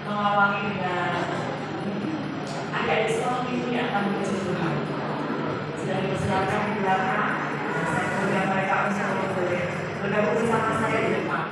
mengawali dengan adik-adik sekolah itu yang akan menuju Tuhan. Sudah dipersilakan di belakang, saya kemudian mereka untuk boleh bergabung bersama saya di depan.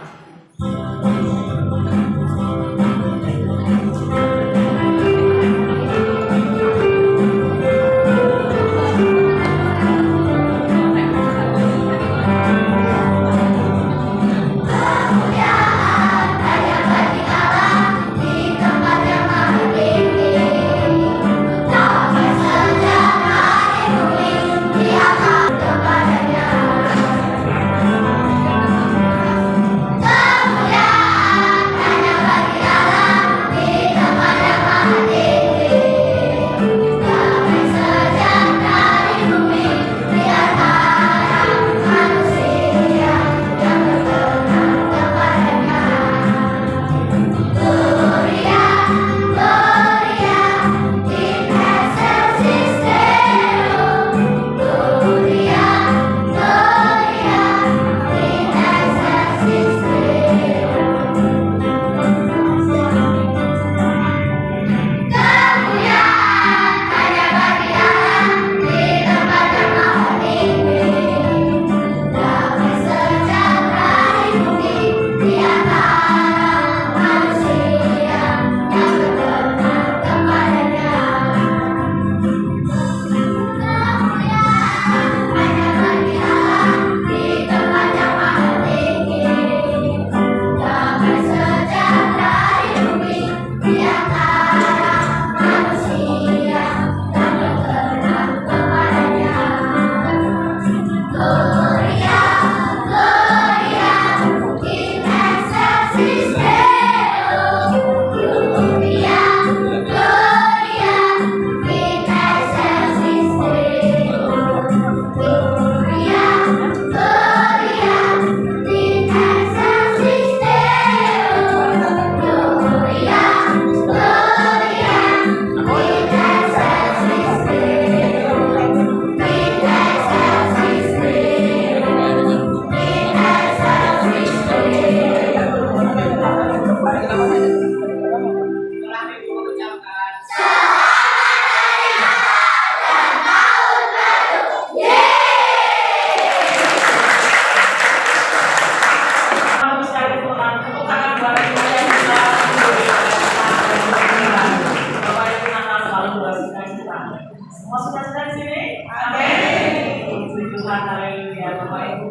Semua sudah di sini? Amin. Puji Tuhan, haleluya. Bapak Ibu,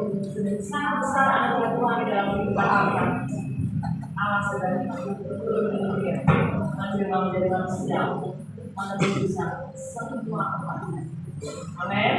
sangat besar anugerah Tuhan di dalam kehidupan kita. Allah sedang betul-betul ya, menjelma menjadi manusia, menjadi bisa semua apa-apa. Amin.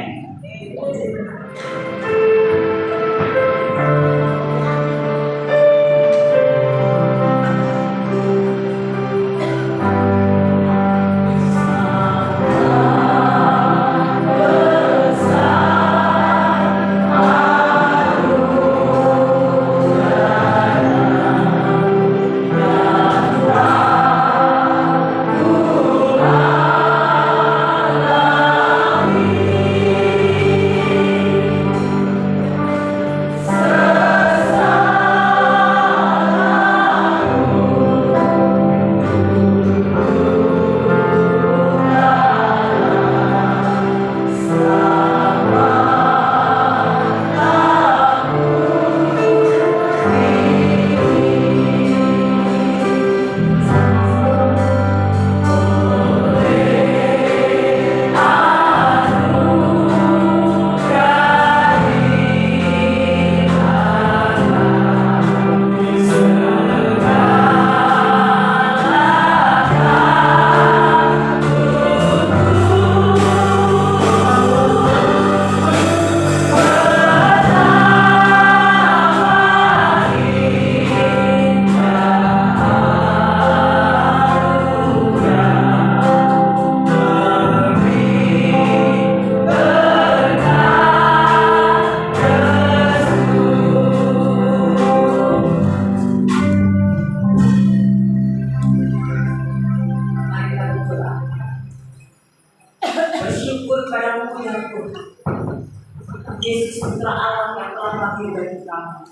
Yesus putra Allah yang telah lahir bagi kami.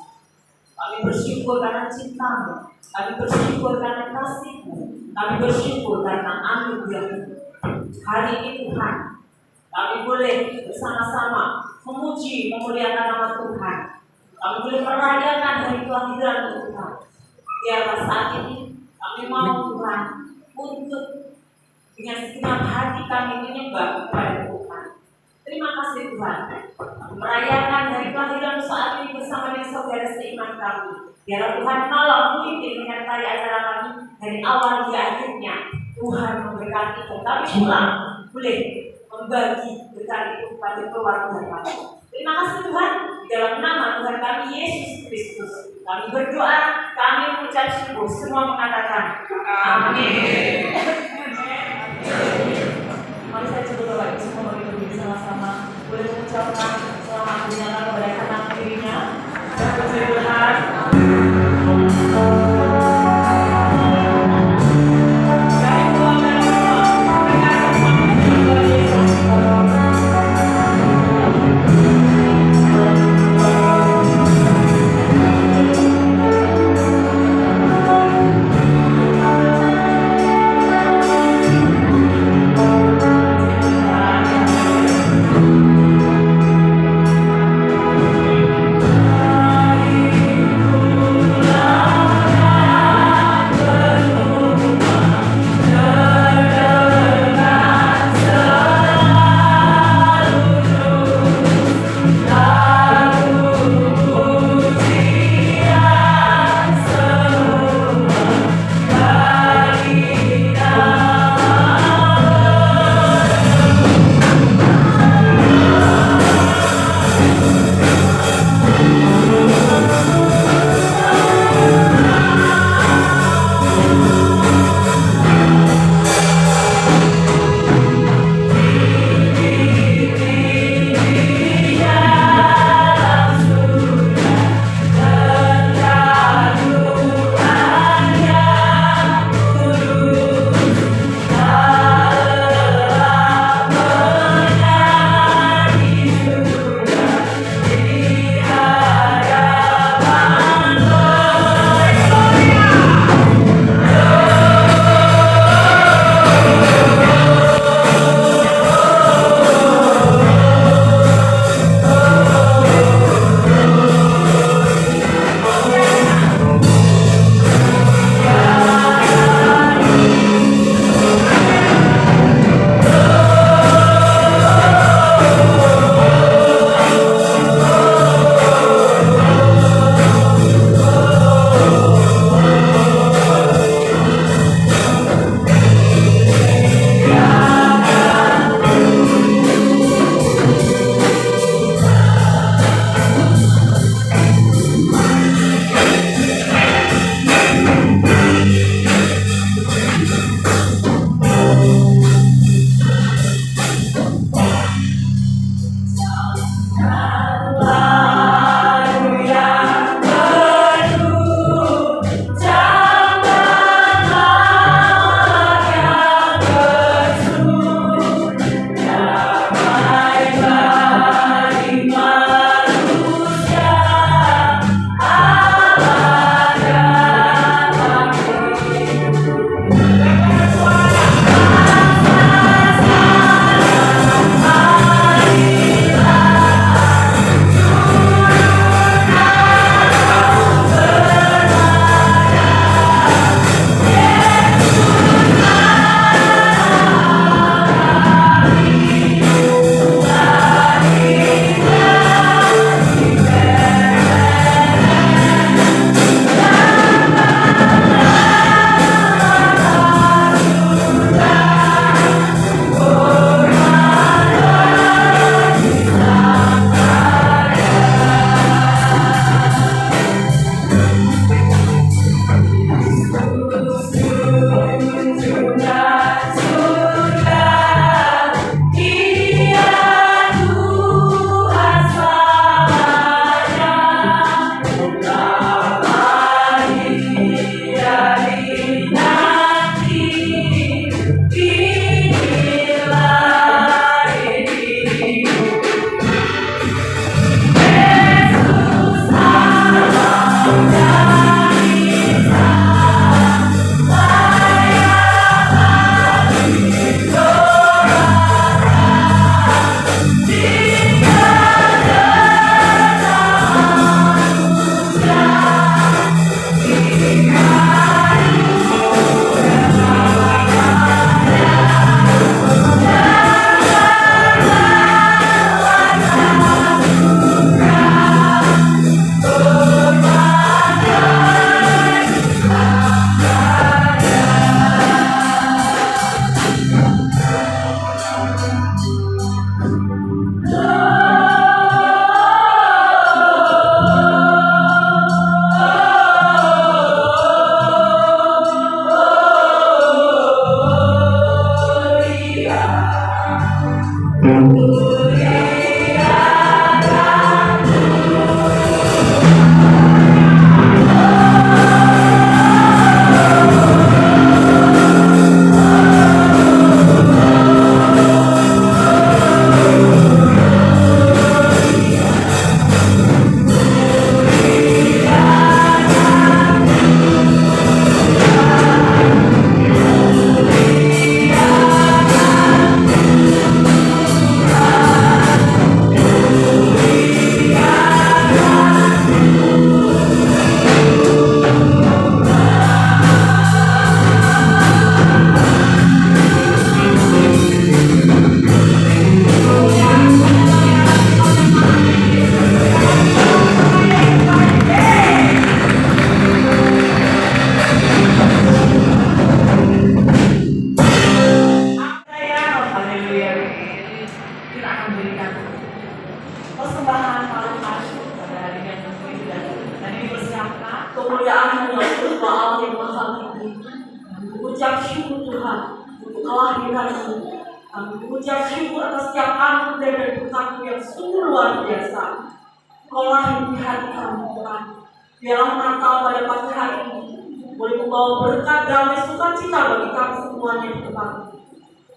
Kami bersyukur karena cintamu, kami bersyukur karena kasihmu, Kami bersyukur karena anugerah hari ini Tuhan. Kami boleh bersama-sama memuji, memuliakan nama Tuhan. Kami boleh merayakan hari kelahiran Tuhan. Biarlah saat ini kami mau Tuhan untuk dengan segenap hati kami menyembah kepada Tuhan. Terima kasih Tuhan. Kami merayakan hari kelahiran saat ini bersama dengan saudara seiman kami. Biarlah Tuhan malam memimpin menyertai acara kami dari awal hingga akhirnya. Tuhan memberkati kami pulang boleh membagi berkat itu kepada keluarga kami. Terima kasih Tuhan. Di dalam nama Tuhan kami Yesus Kristus kami berdoa, kami mengucap syukur, semua mengatakan amin. Mari saya coba Bapak Ibu semua berdiri sama-sama boleh mengucapkan selamat menyatakan kepada kanan kirinya dan bersyukur. syukur Tuhan untuk kelahiran-Mu. Kami mengucap syukur atas setiap anugerah dan berkat-Mu yang sungguh luar biasa. Kau lahir di hati kami Tuhan. Biarlah Natal pada pagi hari ini boleh membawa berkat, damai, sukacita bagi kami semuanya di depan.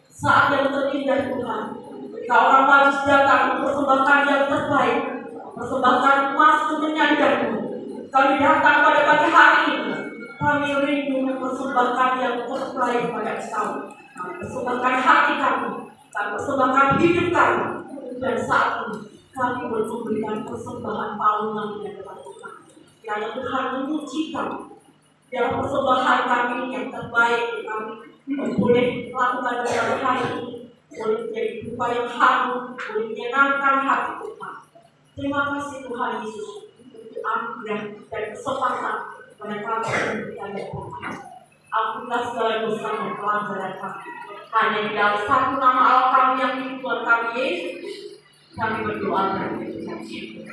Saat yang terindah Tuhan, ketika orang majus datang mempersembahkan yang terbaik, mempersembahkan emas menyanyikan-Mu. Kami datang pada pagi hari ini, kami rindu mempersembahkan yang terbaik pada Engkau. Kami persembahkan hati kami persembahkan hidup kami, dan saat ini kami boleh memberikan persembahan paungan yang kepada Tuhan. Kiranya Tuhan menguji kami. Dalam persembahan kami yang terbaik kami boleh melakukan dalam hari ini, boleh menjadi upaya yang harum, boleh menyenangkan hati Tuhan. Terima kasih Tuhan Yesus untuk anugerah dan kesempatan pada kami memberikan Tuhan. Ampunilah segala dosa dan pelanggaran kami. Hanya di dalam satu nama Allah kami yang hidup, Tuhan kami Yesus, kami berdoa dan mengucap syukur.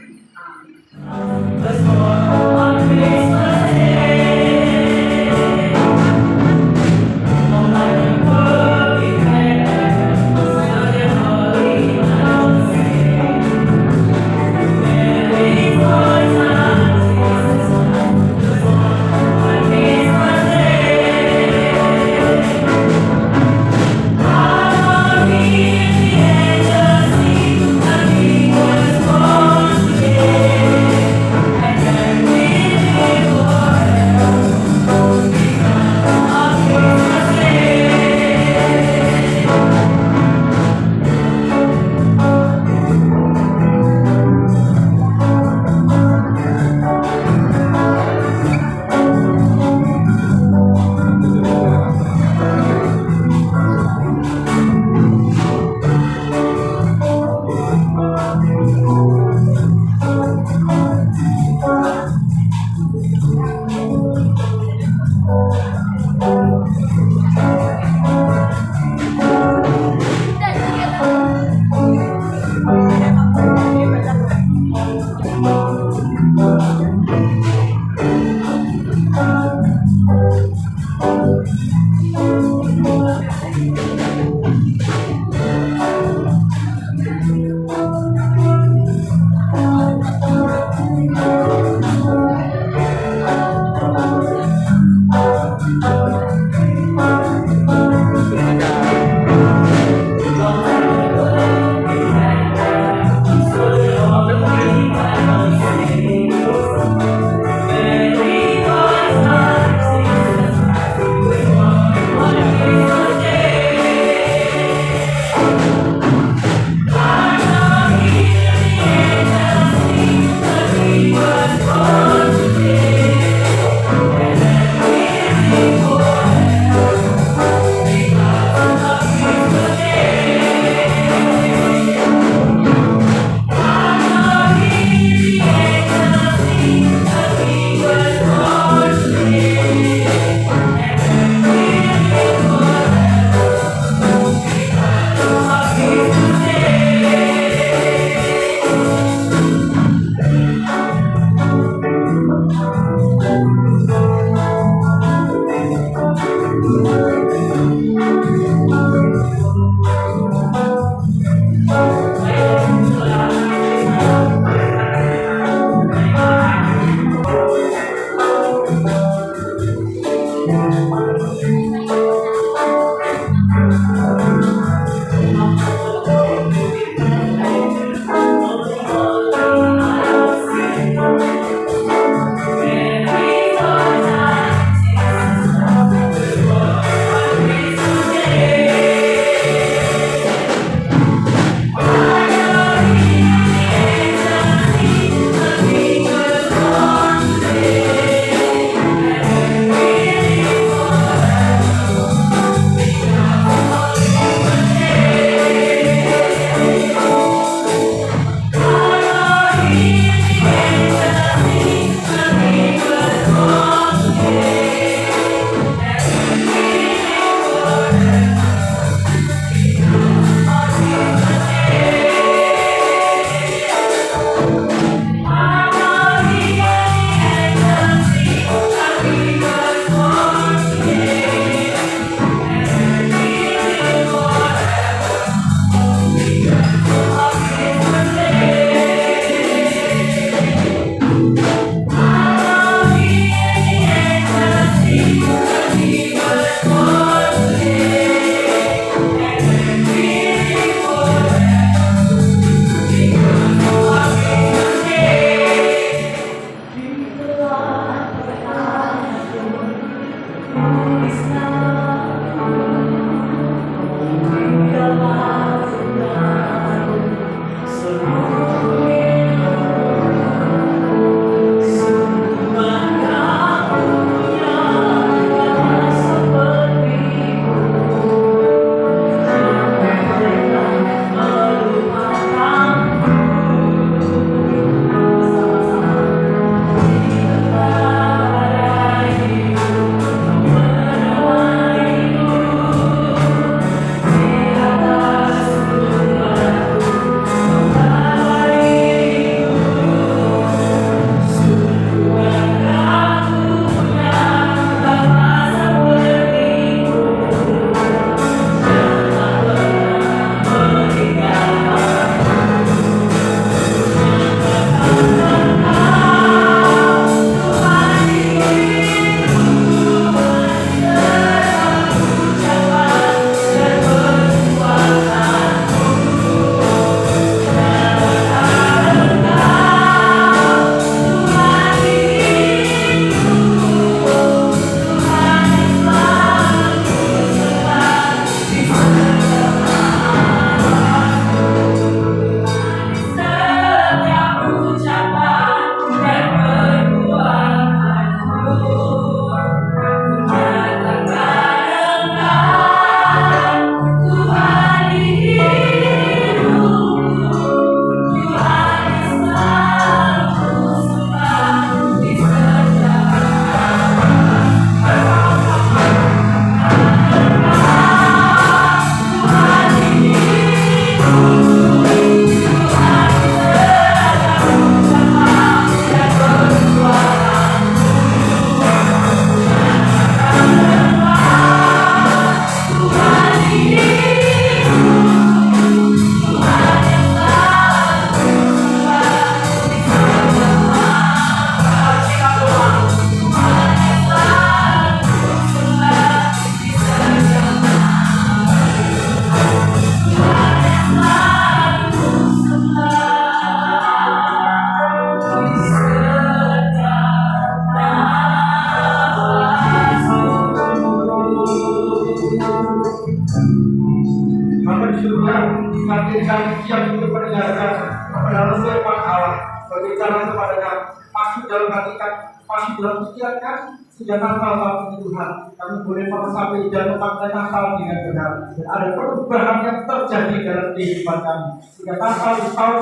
Maka disuruhnya makin kami siap untuk mendengarkan kebenaran firman Allah. Berbicara kepadanya, masuk dalam hati kan, masuk dalam pikiran kan, sehingga Natal tahun Tuhan. Kami boleh sampai dan memakai Natal dengan benar. Dan ada perubahan yang terjadi dalam kehidupan kami. Sehingga Natal di tahun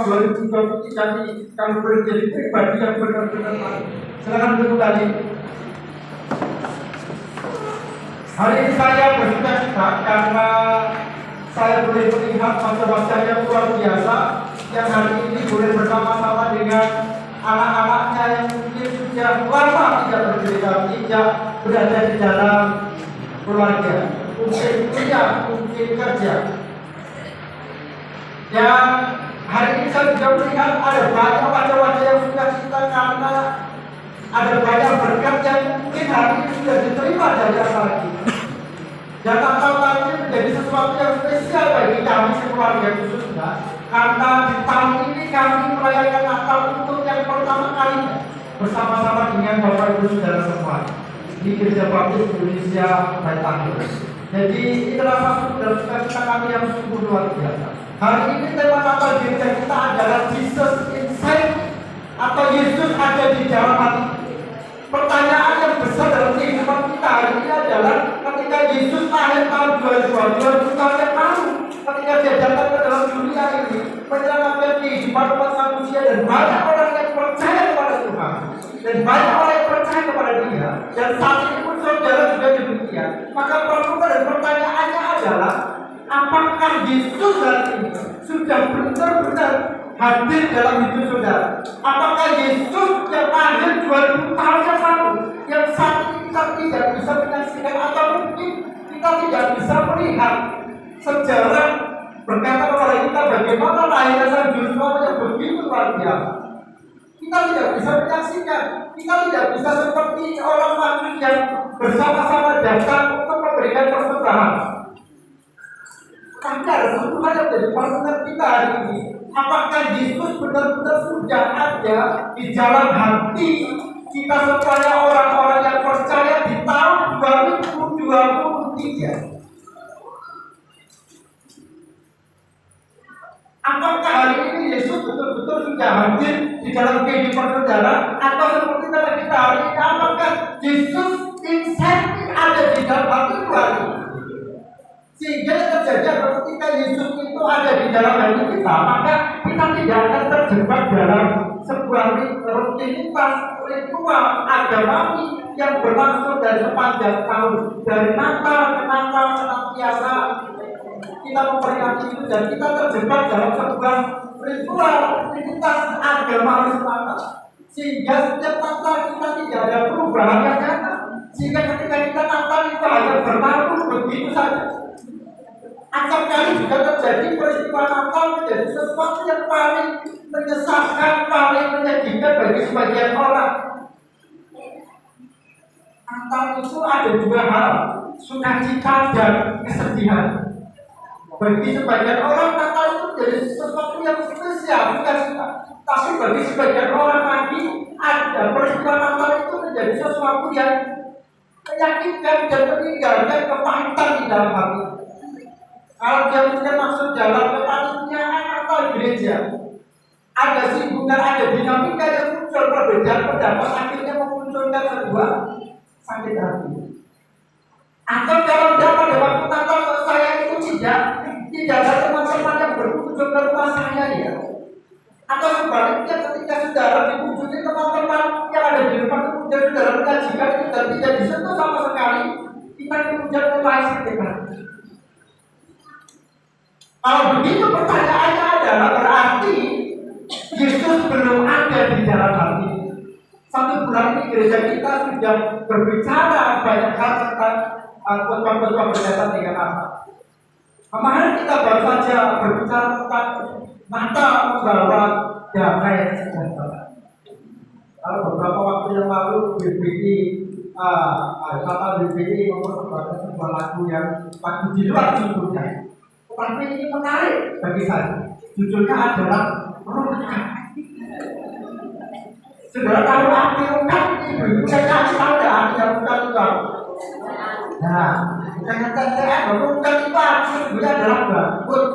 2023 ini kami boleh menjadi pribadi yang benar-benar mati. Silakan dulu tadi. Hari ini saya bersuka-cita karena saya boleh melihat masa-masa yang luar biasa yang hari ini boleh bersama-sama dengan anak-anaknya yang mungkin sudah lama tidak berbeda, tidak berada di dalam keluarga, mungkin kuliah, mungkin kerja. Dan hari ini saya juga melihat ada banyak wajah-wajah yang sudah kita karena ada banyak berkat yang mungkin hari ini sudah diterima dari lagi. Dan Natal tadi menjadi sesuatu yang spesial bagi kami sekeluarga khususnya, karena di tahun ini kami merayakan Natal untuk yang pertama kalinya bersama-sama dengan Bapak Ibu Saudara semua di Gereja Baptis Indonesia Baitanggur. Jadi itulah satu dari cita-cita kami yang sungguh luar biasa. Hari ini tema Natal gereja kita adalah Jesus Inside, atau Yesus ada di dalam hati. Pertanyaan yang besar dalam kehidupan kita hari ini adalah ketika Yesus lahir tahun 2000 tahun yang lalu, ketika dia datang ke dalam dunia ini menyelamatkan kehidupan umat manusia, dan banyak orang yang percaya kepada Tuhan, dan banyak orang yang percaya kepada Dia, dan saat ini pun saudara juga demikian. Maka pertanyaannya adalah, apakah Yesus hari ini sudah benar-benar hadir dalam hidup saudara? Apakah Yesus yang lahir 2000 tahun yang lalu, yang saat ini kita tidak bisa menyaksikan, atau mungkin kita tidak bisa melihat sejarah berkata kepada kita bagaimana lahirnya Sang Juru Selamat yang begitu luar biasa? Kita tidak bisa menyaksikan, kita tidak bisa seperti orang Majus yang bersama-sama datang untuk memberikan persembahan. Tapi ada satu hal yang menjadi pertanyaan kita hari ini. Apakah Yesus benar-benar sudah ada di dalam hati kita supaya orang-orang yang percaya di tahun 2023? Apakah hari ini Yesus betul-betul sudah hadir di dalam kehidupan saudara? Atau seperti kita hari ini, apakah Yesus inside ada di dalam hati hari ini? Sehingga terjadi ketika Yesus itu ada di dalam hati kita, maka kita tidak akan terjebak dalam sebuah rutinitas ritual agamawi yang berlangsung dari sepanjang tahun, dari Natal ke Natal senantiasa kita memperingati itu, dan kita terjebak dalam sebuah ritual rutinitas agamawi semata, sehingga setiap Natal kita tidak ada perubahan yang nyata, sehingga ketika kita Natal itu hanya berlalu begitu saja. Acap kali juga terjadi peristiwa Natal menjadi sesuatu yang paling menyesatkan, paling menyedihkan bagi sebagian orang. Natal itu ada dua hal, sukacita dan kesedihan. Bagi sebagian orang Natal itu menjadi sesuatu yang spesial, sukacita. Tapi bagi sebagian orang lagi, ada peristiwa Natal itu menjadi sesuatu yang menyakitkan dan meninggalkan kepahitan di dalam hati. Kalau dia punya maksud dalam kepanitiaan atau gereja, ada singgungan, ada dinamika yang muncul, perbedaan pendapat akhirnya memunculkan sebuah sakit hati. Atau kalau pada waktu Natal saya itu tidak ada teman-teman yang berkunjung ke rumah saya ya. Atau sebaliknya ketika saudara dikunjungi teman-teman yang ada di rumah, kemudian saudara menyajikan itu dan tidak disentuh sama sekali, kita kemudian mulai sakit hati. Kalau begitu pertanyaannya adalah berarti Yesus belum ada di dalam hati. Satu bulan ini gereja kita sudah berbicara banyak hal tentang khotbah-khotbah berkaitan dengan apa. Kemarin kita baru saja berbicara tentang Natal membawa damai sejahtera. Kalau beberapa waktu yang lalu BBI Natal BBI mempersembahkan sebuah lagu yang di luar judulnya. Tapi ini menarik bagi saya. Judulnya adalah Rungkat. Saudara tahu arti rungkat? Ibu-ibu saya kasih tahu tidak arti rungkat itu? Nah, Bukannya TTM, bukan itu artinya adalah bangkrut.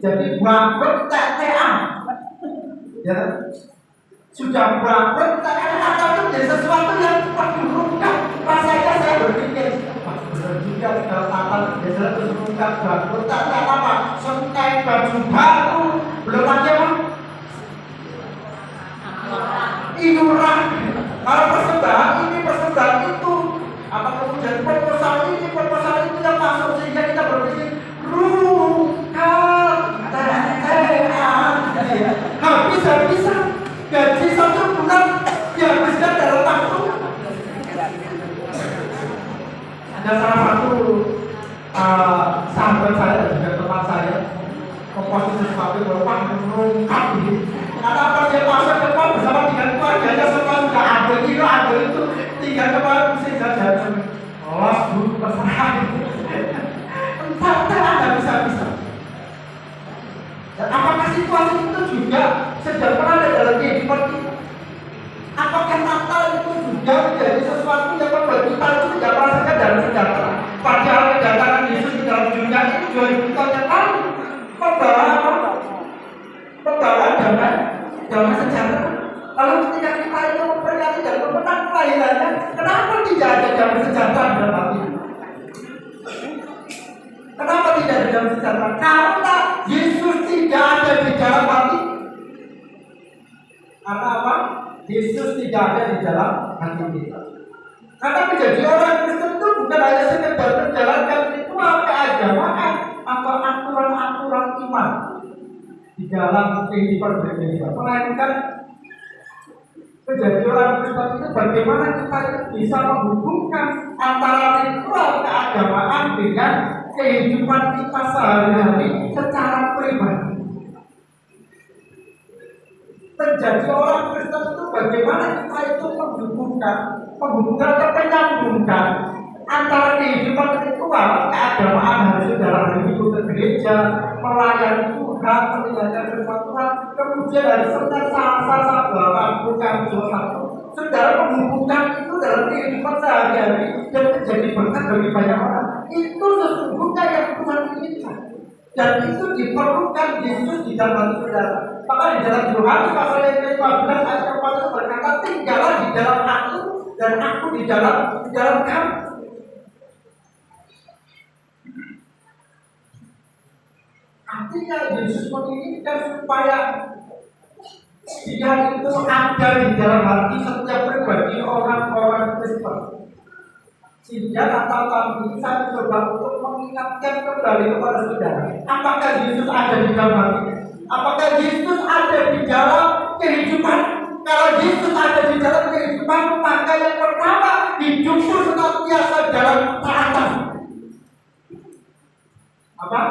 Jadi bangkrut TTM. Ya, sudah bangkrut TTM atau itu jadi sesuatu yang terburukkan. Rasanya saya berpikir, benar juga kalau Natal biasanya terburukkan bangkrut TTM apa? Sentai baju baru, belum lagi apa? Iuran. Kalau persembahan ini, persembahan itu, apa kemudian proposal ini yang masuk sehingga kita berpikir habis gaji 1 bulan dihabiskan dalam waktu. Ada salah satu sahabat saya dan juga teman saya komposisi sesuatu berupa mengungkap ini. Karena apa dia masuk ke depan bersama dengan keluarganya semua sudah ada itu tinggal kemarin mesti saja los dulu terserah. Entah ada bisa. Dan apakah situasi itu juga sedang berada dalam kehidupan kita? Apakah Natal itu juga menjadi sesuatu yang membuat kita itu tidak merasakan dalam sejahtera? Padahal kedatangan Yesus di dalam dunia itu 2000 tahun yang lalu membawa damai sejahtera. Lalu ketika kita itu memperingati dan memenang kelahirannya, kenapa tidak ada damai sejahtera dalam hati? Kenapa tidak ada damai sejahtera? Karena Yesus tidak ada di dalam hati. Karena apa? Yesus tidak ada di dalam hati kita. Karena menjadi orang Kristen itu bukan hanya sekedar menjalankan ritual keagamaan atau aturan-aturan iman di dalam kehidupan berbeda, melainkan menjadi orang Kristen itu bagaimana kita bisa menghubungkan antara ritual keagamaan dengan kehidupan kita sehari-hari secara pribadi. Menjadi orang Kristen itu bagaimana kita itu menghubungkan atau menyambungkan antara kehidupan ritual keagamaan harus dalam hidup ke gereja, melayani Tuhan, meninggalkan firman Tuhan, kemudian harus serta sabar, bukan satu. Saudara menghubungkan itu dalam kehidupan sehari-hari dan menjadi berkat bagi banyak orang. Itu sesungguhnya yang Tuhan inginkan. Dan itu diperlukan Yesus di dalam hati saudara. Maka di dalam Yohanes pasal yang ke-15 ayat 4 berkata, tinggallah di dalam aku dan aku di dalam kamu. Artinya Yesus menginginkan supaya dia itu ada di dalam hati setiap pribadi orang-orang Kristen. Sehingga Natal tahun ini saya coba untuk mengingatkan kembali kepada saudara, apakah Yesus ada di dalam hati? Apakah Yesus ada di dalam kehidupan? Kalau Yesus ada di dalam kehidupan, maka yang pertama hidupmu senantiasa dalam ketaatan. Apa?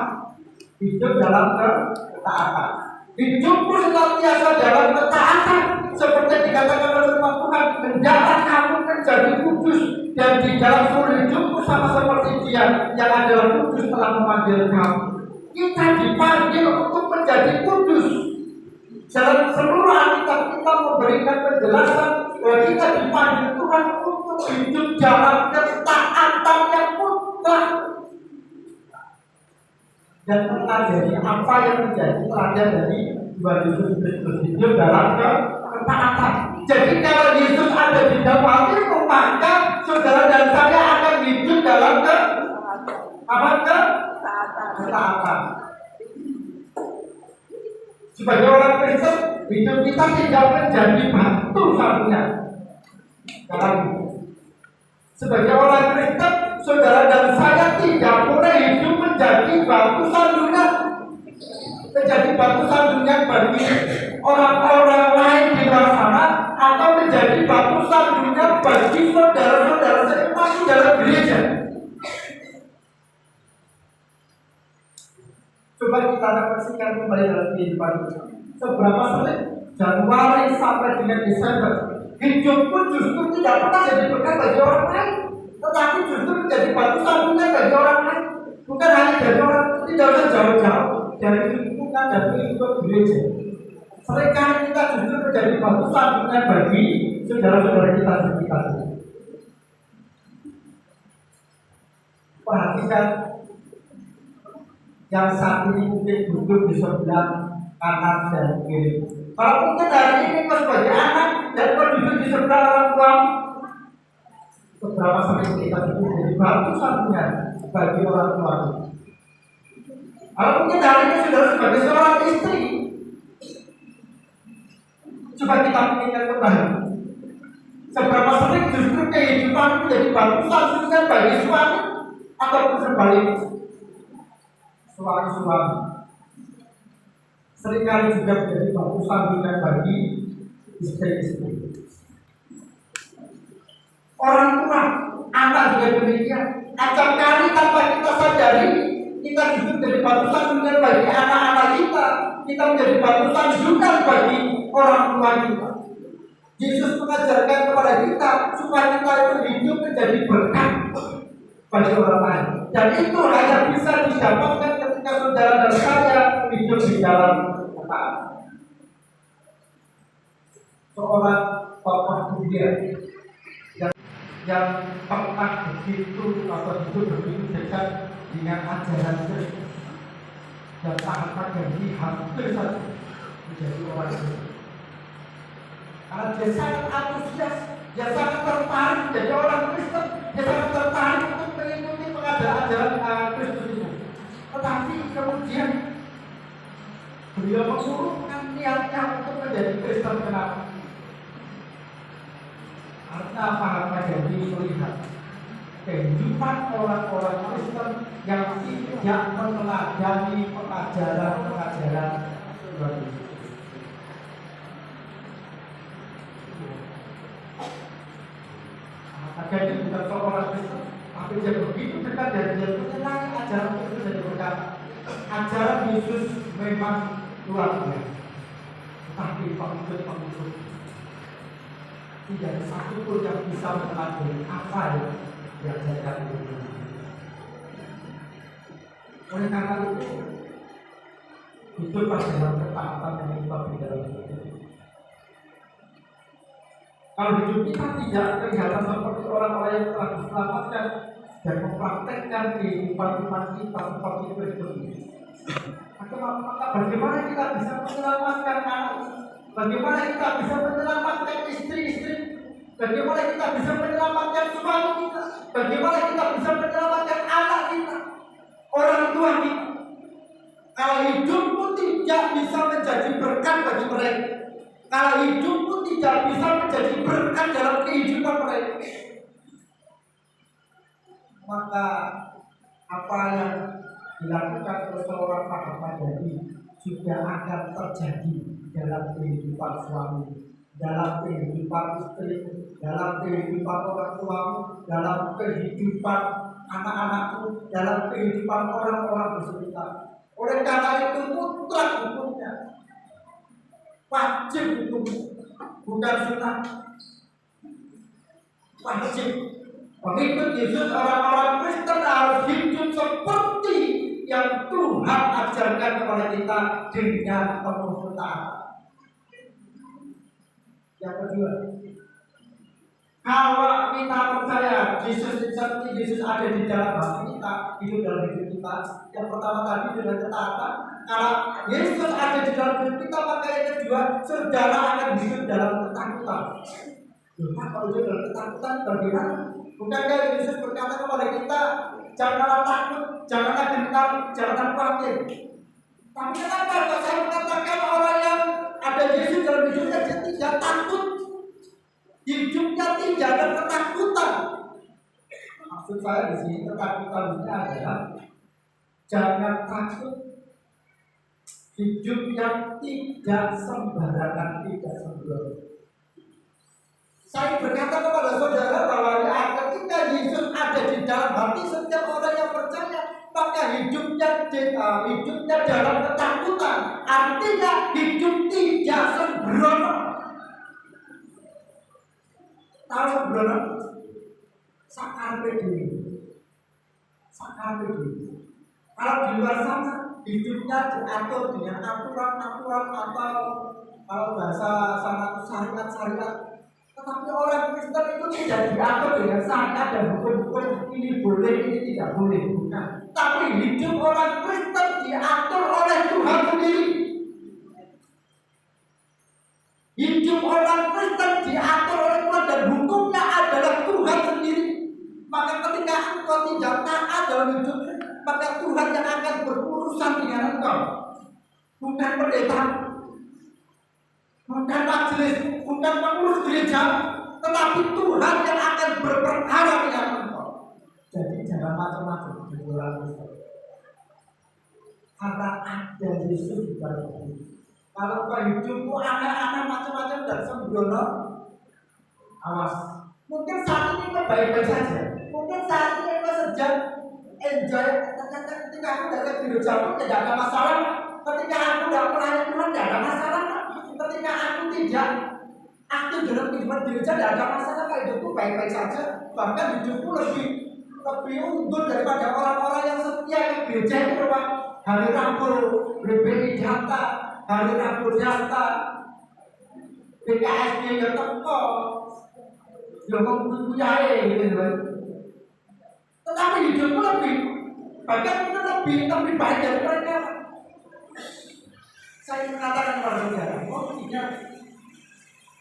Hidup dalam ketaatan. Hidupmu senantiasa dalam ketaatan, seperti dikatakan oleh firman Tuhan, hendaklah kamu menjadi kudus, dan di dalam seluruh hidupmu sama seperti Dia yang adalah kudus telah memanggil kamu. Kita dipanggil untuk menjadi kudus. Dalam seluruh Alkitab kita memberikan penjelasan bahwa kita dipanggil Tuhan untuk hidup dalam ketaatan yang mutlak. Dan mempelajari apa yang menjadi teladan dari Tuhan Yesus Kristus, hidup dalam ketaatan. Jadi kalau Yesus ada di dalam hatimu, maka saudara dan saya akan hidup dalam ketaatan. Sebagai orang Kristen, hidup kita tidak menjadi batu satunya. Sebagai orang Kristen, saudara dan saya tidak boleh hidup menjadi batu sandungan. Menjadi batu sandungan bagi orang-orang lain di luar sana, atau menjadi batu sandungan bagi saudara-saudara seiman di dalam gereja. Coba kita refleksikan kembali dalam kehidupan kita. Seberapa sering Januari sampai dengan Desember, hidupku justru tidak pernah jadi berkat bagi orang lain, tetapi justru menjadi batu sandungan bagi orang lain. Bukan hanya dari orang, tidak usah jauh-jauh dari lingkungan dan lingkungan gereja. Seringkali kita justru menjadi batu sandungan bagi saudara-saudara kita di sekitar. perhatikan yang saat ini mungkin duduk di sebelah kanan dan kiri. Kalau mungkin hari ini kau sebagai anak dan kau duduk di sebelah orang tua, seberapa sering kita duduk jadi batu sambungan bagi orang tua. Kalau mungkin hari ini sudah sebagai seorang istri, coba kita pikirkan kembali. Seberapa sering justru kehidupan menjadi batu sambungan bagi suami ataupun sebaliknya. Suami seringkali juga menjadi batu sambungan bagi istri-istri. Orang tua, anak juga demikian. Acap kali tanpa kita sadari, kita juga menjadi batu sambungan bagi anak-anak kita. Kita menjadi batu sambungan bagi orang tua kita. Yesus mengajarkan kepada kita supaya kita itu hidup menjadi berkat bagi orang lain. Dan itu hanya bisa didapatkan ketika saudara dan saya hidup di dalam ketaatan. Seorang tokoh dunia yang pernah begitu atau hidup begitu dekat dengan ajaran Kristus dan sangat hampir saja menjadi orang Kristen. Karena dia sangat antusias, dia sangat tertarik menjadi orang Kristen, dia sangat tertarik untuk mengikuti pengajaran Kristus itu. Tetapi kemudian beliau mengurungkan niatnya untuk menjadi Kristen. Kenapa? Artinya apa jadi melihat kehidupan orang-orang Kristen yang tidak meneladani pengajaran Tuhan Yesus. Jadi bukan seorang Kristen, tapi dia begitu dekat dan dia menyenangi ajaran Yesus dan dia berkata, ajaran Yesus memang luar biasa. Tapi pengikut tidak ada satu pun yang bisa meneladani apa yang diajarkan itu. Oleh karena itu, hiduplah dalam ketaatan yang kita di dalam hidup. Kalau hidup kita tidak kelihatan seperti orang-orang yang telah diselamatkan dan mempraktekkan kehidupan iman kita seperti Kristus, maka bagaimana kita bisa menyelamatkan anak? Bagaimana kita bisa menyelamatkan istri-istri? Bagaimana kita bisa menyelamatkan suami kita? Bagaimana kita bisa menyelamatkan anak kita? Orang tua kita? Kalau hidupmu tidak bisa menjadi berkat bagi mereka, kalau hidupmu tidak bisa menjadi berkat dalam kehidupan mereka, maka apa yang dilakukan oleh seorang Pak Jadi juga akan terjadi dalam kehidupan suami, dalam kehidupan istri, dalam kehidupan orang tuamu, dalam kehidupan anak-anakku, dalam kehidupan orang-orang di sekitar. Oleh karena itu mutlak hukumnya, wajib hukum, bukan sunnah, wajib. Pengikut Yesus orang-orang Kristen harus hidup seperti yang Tuhan ajarkan kepada kita dengan penuh ketaatan. Yang kedua, kalau kita percaya Yesus ada di dalam hati kita, hidup dalam hidup kita. Yang pertama tadi dengan ketaatan. Kalau Yesus ada di dalam hidup kita, maka yang kedua, saudara akan hidup dalam ketakutan. Kalau hidup dalam ketakutan, bagaimana? Bukankah Yesus berkata kepada kita, janganlah takut, janganlah gentar, janganlah khawatir. Tapi kenapa kalau saya mengatakan orang yang ada Yesus dalam hidupnya dia tidak takut, hidupnya tidak ada ketakutan? Maksud saya di sini ketakutan ini adalah jangan takut, hidup yang tidak sembarangan, tidak sembrono. Saya berkata kepada saudara bahwa ketika Yesus ada di dalam hati setiap orang yang percaya, maka hidupnya dalam ketakutan. Artinya hidup tidak sembrono. Tahu sembrono? Sakar peduli. Kalau di luar sana hidupnya diatur dengan aturan-aturan atau kalau bahasa sana itu syariat. Tetapi orang Kristen itu tidak diatur dengan syariat dan hukum-hukum ini boleh, ini tidak boleh. Bukan. Tapi hidup orang Kristen diatur oleh Tuhan sendiri. Hidup orang Kristen diatur oleh Tuhan dan hukumnya adalah Tuhan sendiri. Maka ketika engkau tidak taat dalam hidup, maka Tuhan yang akan berurusan dengan engkau. Bukan pendeta, bukan majelis, bukan pengurus gereja, tetapi Tuhan yang akan berperkara dengan engkau. Jadi jangan macam-macam di dalam Kristen. Karena ada Yesus di dalam hidup. Kalau kau hidupmu aneh-aneh macam-macam dan sembrono, awas. Mungkin saat ini kau baik-baik saja. Mungkin saat ini kau sedang enjoy. Ketika aku datang di gereja pun tidak ada masalah. Ketika aku tidak melayani Tuhan tidak ada masalah. Ketika aku tidak aktif dalam kehidupan gereja tidak ada masalah. Hidupku baik-baik saja. Bahkan hidupku lebih unggul daripada orang-orang yang setia ke gereja itu. Hari Rabu berbeda data. Hari Rabu data PKSD yang teko yang mempunyai gitu kan. Tetapi hidupku lebih bahkan itu lebih baik dari mereka. Saya mengatakan kepada saudara, tidak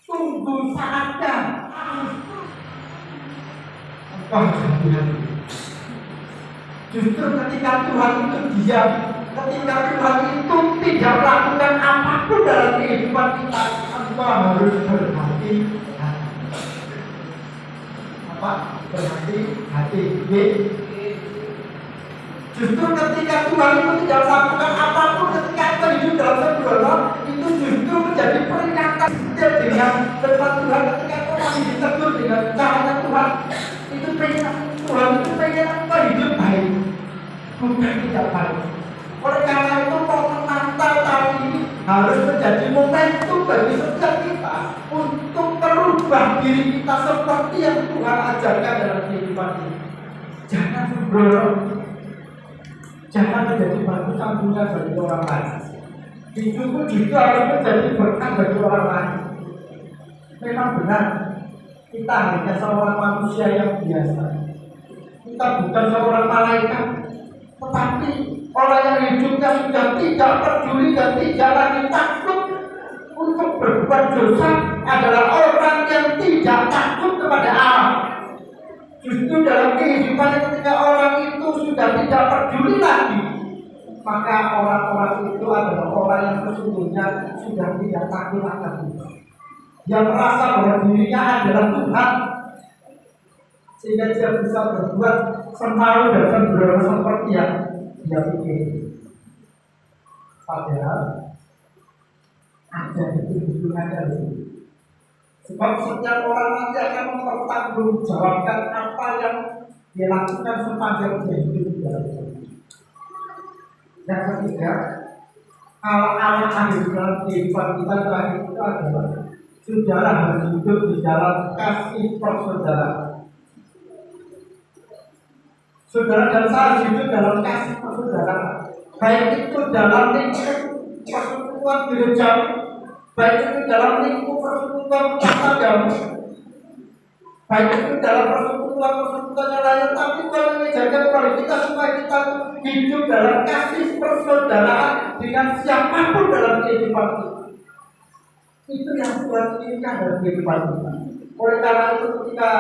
tunggu saatnya. Justru ketika Tuhan itu diam, ketika Tuhan itu tidak melakukan apapun dalam kehidupan kita, engkau harus berhati-hati. Apa? Berhati-hati. Justru ketika Tuhan itu tidak melakukan apapun, ketika kita hidup dalam sembrono, itu justru menjadi peringatan dengan firman Tuhan. Ketika orang ditegur dengan caranya Tuhan, itu peringatan Tuhan itu pengen engkau hidup baik, bukan tidak baik. Oleh karena itu mau menantang tahun ini harus menjadi momentum bagi setiap kita untuk merubah diri kita seperti yang Tuhan ajarkan dalam kehidupan ini. Jangan sembrono, jangan menjadi batu sandungan bagi orang lain. Hidupmu juga harus menjadi berkat bagi orang lain. Memang benar, kita hanya seorang manusia yang biasa. Kita bukan seorang malaikat, tetapi orang yang hidupnya sudah tidak peduli dan tidak lagi takut untuk berbuat dosa adalah orang yang tidak takut kepada Allah. Justru dalam kehidupan ketika orang itu sudah tidak peduli lagi, maka orang-orang itu adalah orang yang sesungguhnya sudah tidak takut akan Tuhan. Yang merasa bahwa dirinya adalah Tuhan, sehingga dia bisa berbuat semau dan sembrono seperti yang dia pikir. Padahal ada hitung-hitungan dari itu. Sebab setiap orang nanti akan mempertanggungjawabkan apa yang dia lakukan sepanjang dia hidup di dalam hidup. Yang ketiga, hal-hal akhir dalam kehidupan kita terakhir itu adalah saudara harus hidup di dalam kasih persaudaraan. Saudara dan saya hidup dalam kasih persaudaraan, baik itu dalam lingkup persekutuan gereja, baik itu dalam lingkup persekutuan agama, baik itu dalam persekutuan yang lain. Tapi kalau menjaga kualitas supaya kita hidup dalam kasih persaudaraan dengan siapapun dalam kehidupan kita. Itu yang Tuhan inginkan dalam kehidupan kita. Oleh karena itu ketika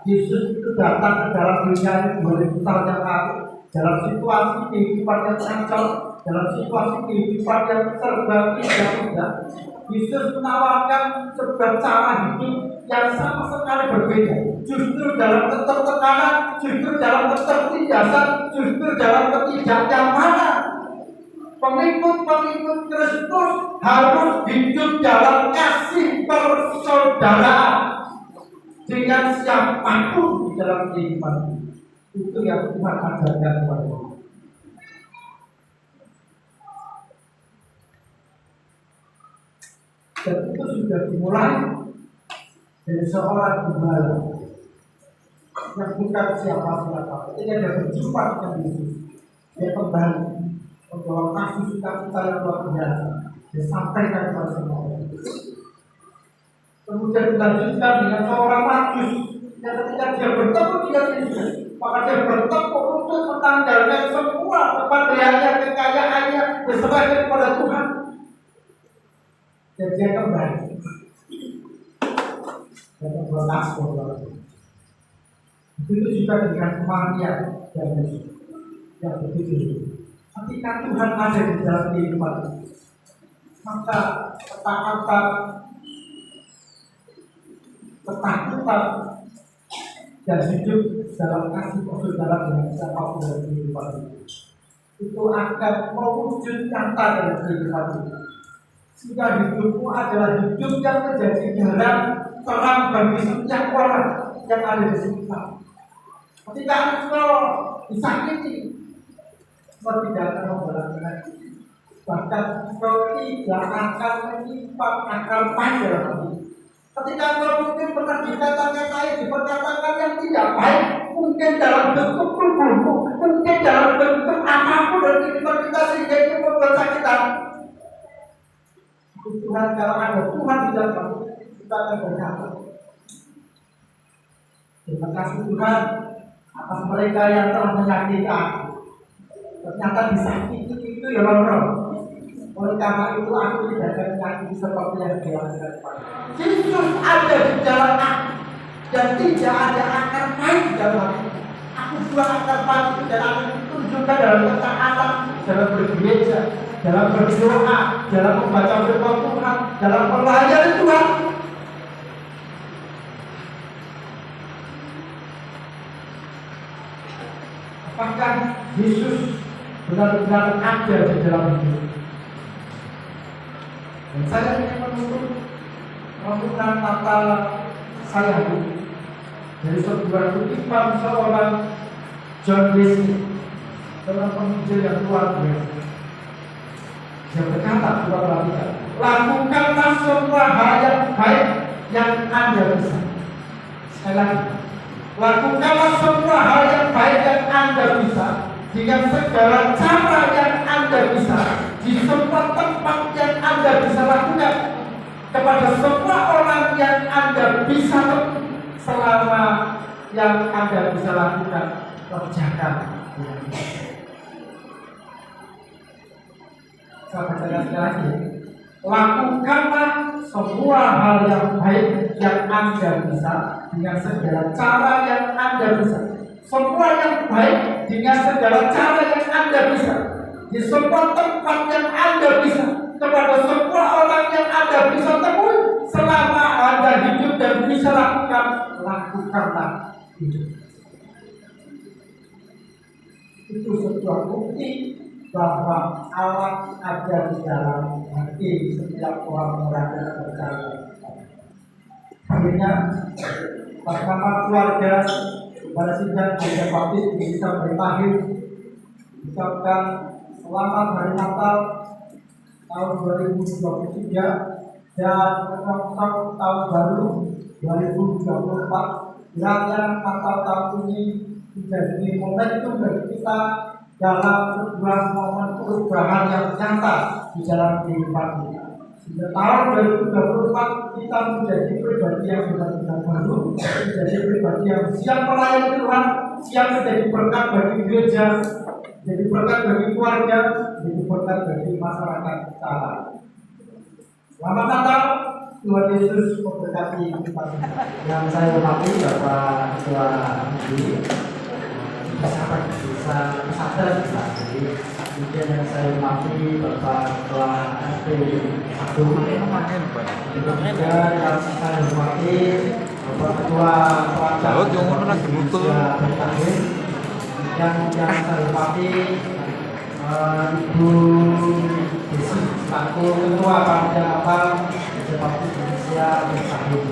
Yesus itu datang ke dalam dunia ini 2000 tahun yang lalu, dalam situasi kehidupan yang kacau, dalam situasi kehidupan yang serba tidak, Yesus menawarkan sebuah cara hidup yang sama sekali berbeda. Justru dalam ketertekanan, justru dalam ketertindasan, justru dalam ketidaknyamanan. Pengikut-pengikut Kristus harus hidup dalam kasih persaudaraan dengan siapapun di dalam kehidupan. Itu yang Tuhan ajarkan kepada kita. Dan itu sudah dimulai dari seorang gembala yang bukan siapa-siapa. Ketika dia berjumpa dengan Yesus, dia kembali membawa kasih sukacita yang luar biasa. Dia sampaikan kepada semua orang. Kemudian dilanjutkan dengan seorang majus yang ketika dia bertemu dengan Yesus, maka dia bertemu untuk menanggalkan semua kepatriannya, kekayaannya, diserahkan kepada Tuhan. Dan dia kembali. Dan berkasih. Begitu juga dengan Maria dan Yesus yang begitu. Ketika Tuhan ada di dalam kehidupan, maka ketakutan, dan hidup dalam kasih persaudaraan dengan siapapun dalam kehidupan itu akan mewujud nyata dalam kehidupan itu. Sehingga hidupmu adalah hidup yang menjadi jalan terang bagi setiap orang yang ada di sekitar. Ketika engkau disakiti, engkau tidak akan membalas, bahkan engkau tidak akan menyimpan akal panjang dalam hati. Ketika engkau mungkin pernah diperkatakan yang tidak baik, mungkin dalam bentuk tubuhmu, mungkin dalam bentuk apapun dari kehidupan kita sehingga itu membuat sakitan. Tuhan, kalau ada Tuhan di dalam kamu, kita akan berkata, terima kasih Tuhan atas mereka yang telah menyakiti aku. Ternyata disakiti itu ya Allah. Oleh karena itu aku tidak akan menyakiti seperti yang dilakukan pada Yesus ada di dalam aku dan tidak ada akar baik di dalam aku. Aku buang akar baik dan aku tunjukkan dalam ketaatan, dalam bergereja, dalam berdoa, dalam membaca firman Tuhan, dalam melayani Tuhan. Apakah Yesus benar-benar ada di dalam hidup? Dan saya ingin menutup renungan Natal saya dari sebuah kutipan seorang John Wesley, seorang penginjil yang luar biasa. Dia berkata, lakukanlah semua hal yang baik yang Anda bisa. Sekali lagi, lakukanlah semua hal yang baik yang Anda bisa dengan segala cara yang Anda bisa, di semua tempat yang Anda bisa lakukan, kepada semua orang yang Anda bisa temui, selama yang Anda bisa lakukan, kerjakan. Saya bacakan sekali lagi. Lakukanlah semua hal yang baik yang Anda bisa dengan segala cara yang Anda bisa. Semua yang baik dengan segala cara yang Anda bisa, di semua tempat yang Anda bisa, kepada semua orang yang Anda bisa temui, selama Anda hidup dan bisa lakukan, lakukanlah hidup. Itu sebuah bukti bahwa Allah ada di dalam hati setiap orang-orang yang percaya. Akhirnya, bersama keluarga pada sidang Gereja Baptis bisa bertahun ucapkan selamat hari Natal tahun 2023 dan tahun baru 2024. Kiranya Natal tahun ini menjadi momentum bagi kita dalam sebuah momen perubahan yang nyata di dalam kehidupan kita. Sehingga tahun 2024 kita menjadi pribadi yang benar-benar baru, menjadi pribadi yang siap melayani Tuhan, siap menjadi berkat bagi gereja, jadi berkat bagi keluarga, jadi berkat bagi masyarakat kita. Selamat Natal, Tuhan Yesus memberkati kita. Yang saya hormati Bapak Ketua MUI, bisa sadar lagi. Kemudian yang saya hormati Bapak Ketua RT 1, juga yang saya hormati Bapak Ketua yang saya hormati Ibu Desi selaku Ketua Panitia Natal Gereja Baptis Indonesia Bersahid,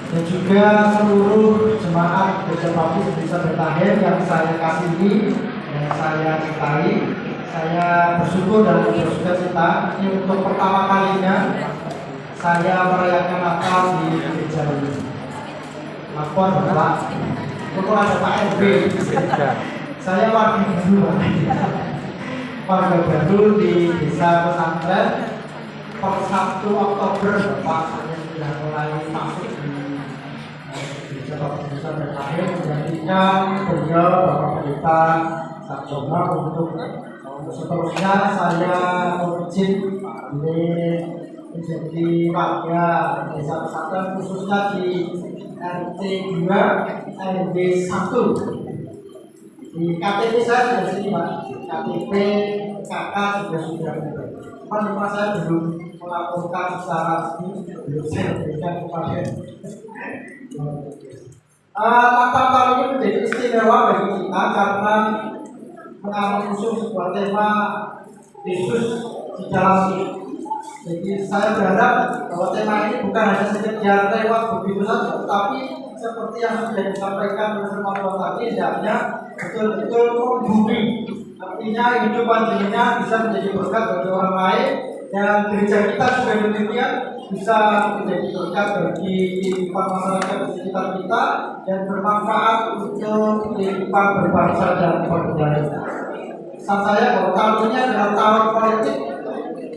dan juga seluruh jemaat Gereja Baptis Indonesia Bersahid yang saya kasihi, yang saya cintai. Saya bersyukur dan bersukacita ini untuk pertama kalinya saya merayakan Natal di gereja ini. Lapor Bapak, untuk ada Pak RB. Saya warga baru di desa pesantren per 1 Oktober Bapak. sudah mulai masuk di jurusan dan akhir menjanjikan beliau Bapak Pendeta Sarjona untuk seterusnya saya izin menjadi warga desa pesantren khususnya di RT 2 RW 1. Di KTP saya sudah sini Pak, KTP kakak sudah cuma saya belum melaporkan secara resmi, belum saya berikan kepada Natal tahun ini menjadi istimewa bagi kita karena mengusung sebuah tema Yesus di dalam hidup. Jadi saya berharap bahwa tema ini bukan hanya sekedar lewat begitu saja, tetapi seperti yang sudah disampaikan oleh Firman Tuhan tadi, hendaknya betul-betul membumi. Artinya kehidupan dirinya bisa menjadi berkat bagi orang lain, dan gereja kita juga demikian bisa menjadi berkat bagi kehidupan masyarakat di sekitar kita dan bermanfaat untuk kehidupan berbangsa dan berbudaya. Pesan saya bahwa tahun ini adalah tahun politik.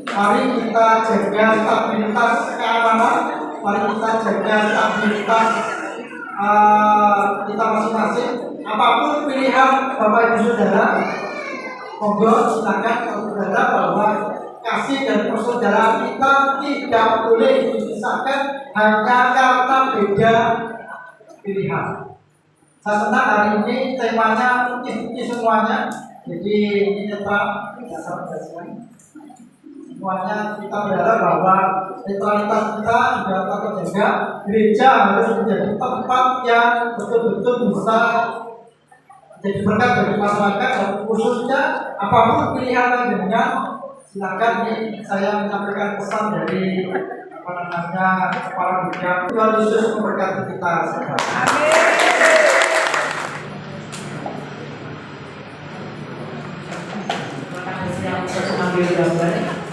Mari kita jaga stabilitas keamanan, mari kita jaga stabilitas kita masing-masing. Apapun pilihan Bapak Ibu Saudara, monggo silakan saudara bahwa kasih dan persaudaraan kita tidak boleh dipisahkan hanya karena beda pilihan. Saya senang hari ini temanya putih-putih semuanya, jadi ini netral, tidak sama-sama. Semuanya kita berharap bahwa netralitas kita juga tetap terjaga. Gereja harus menjadi tempat yang betul-betul bisa jadi berkat bagi masyarakat, dan khususnya apapun pilihan yang dengan silakan nih saya menyampaikan pesan dari kepala bidang. Tuhan Yesus memberkati kita semua. Amin. Terima kasih yang sudah mengambil gambar.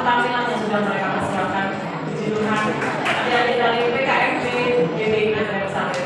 tampilan yang sudah mereka persiapkan. Puji Tuhan. Adik-adik dari PKMB GDI Nazaret Sate.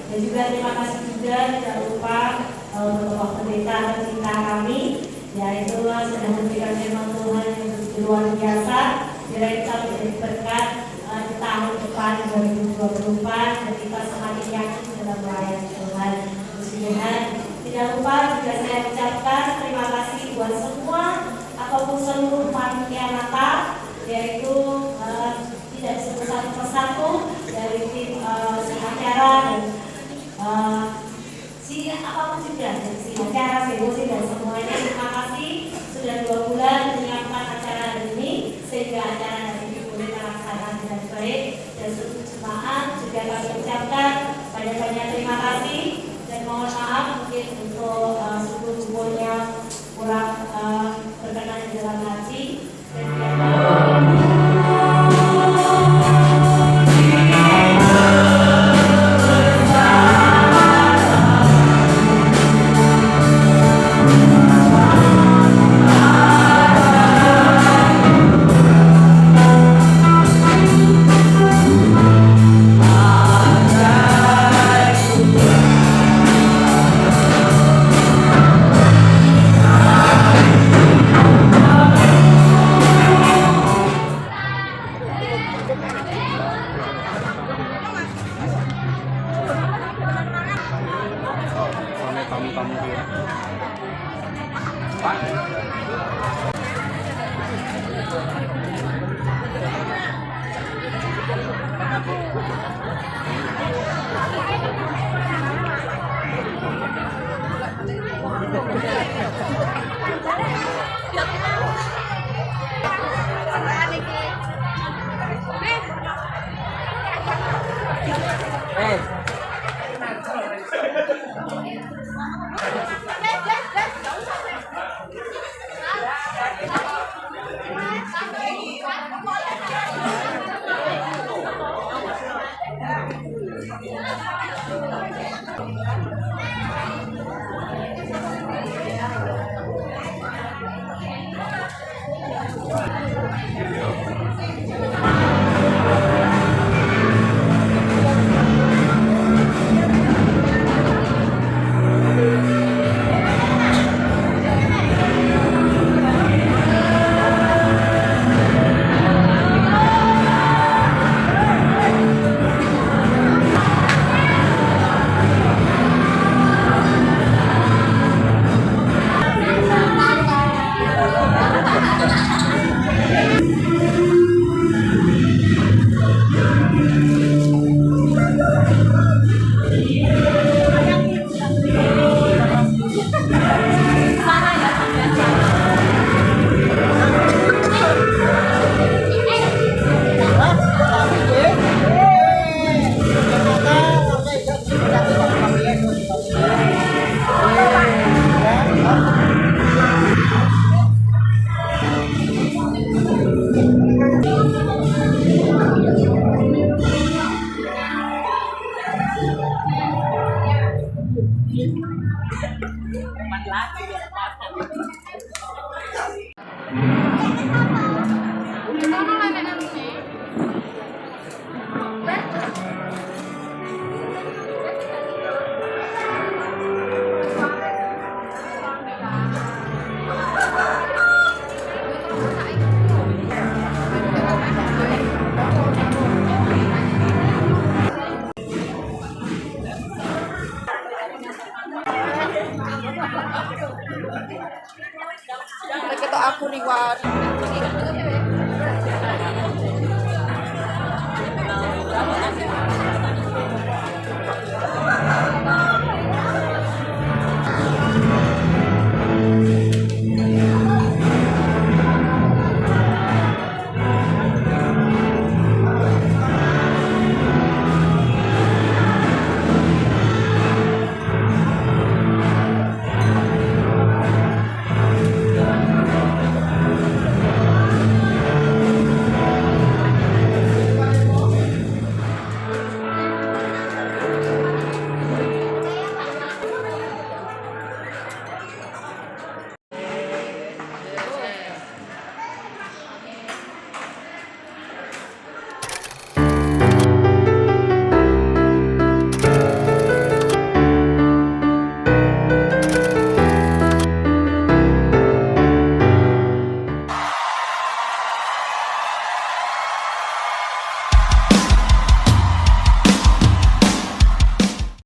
Dan juga terima kasih juga tidak lupa Bapak Pendeta tercinta kami, yaitu sedang memberikan firman Tuhan yang begitu luar biasa. Biar kita menjadi berkat di tahun depan 2024 dan kita semakin yakin dalam melayani Tuhan. Tuhan, tidak lupa juga saya ucapkan terima kasih buat semua ataupun seluruh panitia Natal, yaitu tidak disebut satu persatu dari tim si acara dan si apapun juga dari si acara, si dan semuanya. Terima kasih sudah 2 bulan menyiapkan acara ini sehingga acara hari ini boleh terlaksana dengan baik, dan seluruh jemaat juga kami ucapkan banyak-banyak terima kasih dan mohon maaf mungkin untuk suku-sukunya kurang berkenan di dalam hati. Setiap